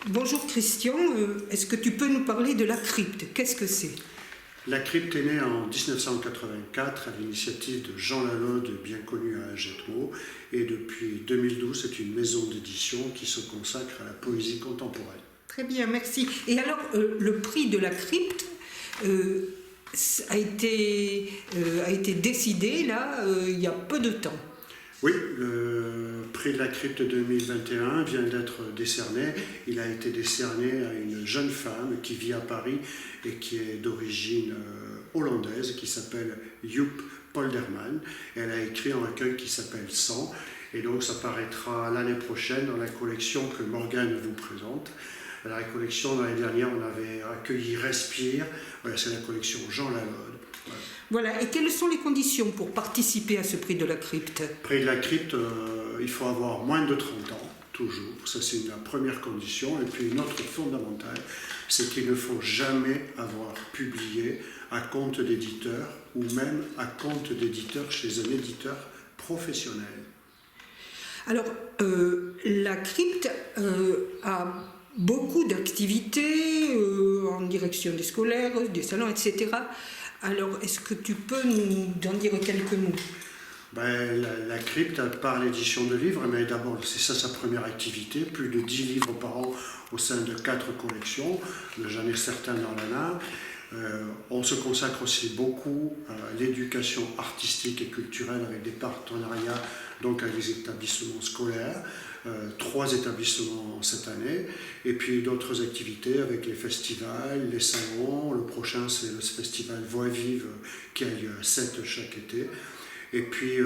Bonjour Christian, est-ce que tu peux nous parler de la crypte? Qu'est-ce que c'est? La crypte est née en 1984 à l'initiative de Jean Lalaude, bien connu à Jetmo, et depuis 2012, c'est une maison d'édition qui se consacre à la poésie contemporaine. Très bien, merci. Et alors, le prix de la crypte a été décidé là, il y a peu de temps. Oui, le prix de la crypte 2021 vient d'être décerné. Il a été décerné à une jeune femme qui vit à Paris et qui est d'origine hollandaise, qui s'appelle Joep Polderman. Elle a écrit un recueil qui s'appelle 100, et donc ça paraîtra l'année prochaine dans la collection que Morgane vous présente. La collection, l'année dernière, on avait accueilli Respire. Voilà, c'est la collection Jean Lalaude. Voilà, et quelles sont les conditions pour participer à ce prix de la crypte? Prix de la crypte, il faut avoir moins de 30 ans, toujours. Ça, c'est la première condition. Et puis une autre fondamentale, c'est qu'il ne faut jamais avoir publié à compte d'éditeur ou même à compte d'éditeur chez un éditeur professionnel. Alors, la crypte a beaucoup d'activités en direction des scolaires, des salons, etc. Alors, est-ce que tu peux nous en dire quelques mots? La crypte, par l'édition de livres, mais d'abord, c'est ça sa première activité, plus de 10 livres par an au sein de 4 collections, j'en ai certains dans l'ANA. On se consacre aussi beaucoup à l'éducation artistique et culturelle avec des partenariats donc avec les établissements scolaires, 3 établissements cette année, et puis d'autres activités avec les festivals, les salons. Le prochain, c'est le festival Voix Vive qui a lieu à 7 chaque été. Et puis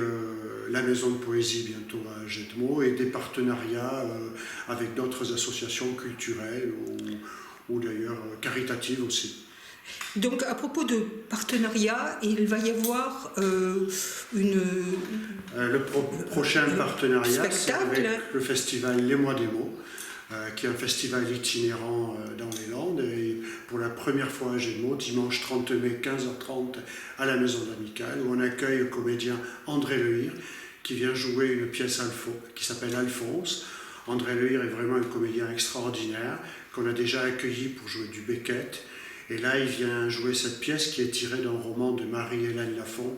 la maison de poésie bientôt à Jetmo, et des partenariats avec d'autres associations culturelles ou d'ailleurs caritatives aussi. Donc à propos de partenariat, il va y avoir le prochain partenariat, c'est spectacle avec le festival Les Mois des Mots, qui est un festival itinérant dans les Landes, et pour la première fois à Jetmo, dimanche 30 mai 15h30 à la Maison d'Amicale, où on accueille le comédien André Lehir qui vient jouer une pièce qui s'appelle Alphonse. André Lehir est vraiment un comédien extraordinaire qu'on a déjà accueilli pour jouer du Beckett, et là il vient jouer cette pièce qui est tirée d'un roman de Marie-Hélène Lafont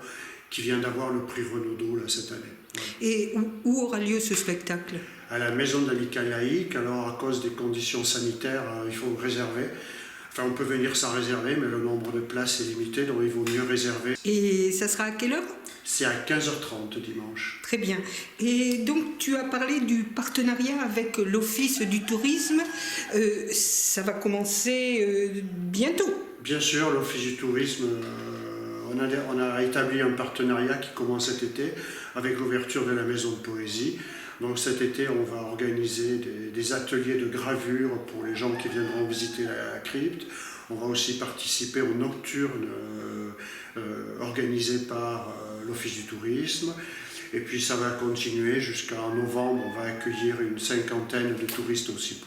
qui vient d'avoir le prix Renaudot là, cette année. Voilà. Et où aura lieu ce spectacle? À la Maison d'Amicale laïque. Alors à cause des conditions sanitaires, il faut réserver. Enfin, on peut venir sans réserver, mais le nombre de places est limité, donc il vaut mieux réserver. Et ça sera à quelle heure? C'est à 15h30 dimanche. Très bien. Et donc tu as parlé du partenariat avec l'Office du tourisme. Ça va commencer bientôt. Bien sûr, l'Office du tourisme, on a établi un partenariat qui commence cet été avec l'ouverture de la maison de poésie. Donc cet été, on va organiser des ateliers de gravure pour les gens qui viendront visiter la crypte. On va aussi participer aux nocturnes organisés par l'Office du tourisme. Et puis ça va continuer jusqu'en novembre. On va accueillir une 50aine de touristes aussi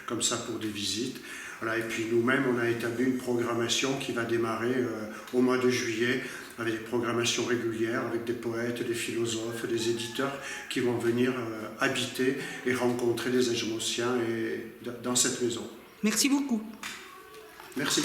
comme ça pour des visites. Voilà. Et puis nous-mêmes, on a établi une programmation qui va démarrer au mois de juillet, avec des programmations régulières, avec des poètes, des philosophes, des éditeurs qui vont venir habiter et rencontrer les Jetmosiens dans cette maison. Merci beaucoup. Merci.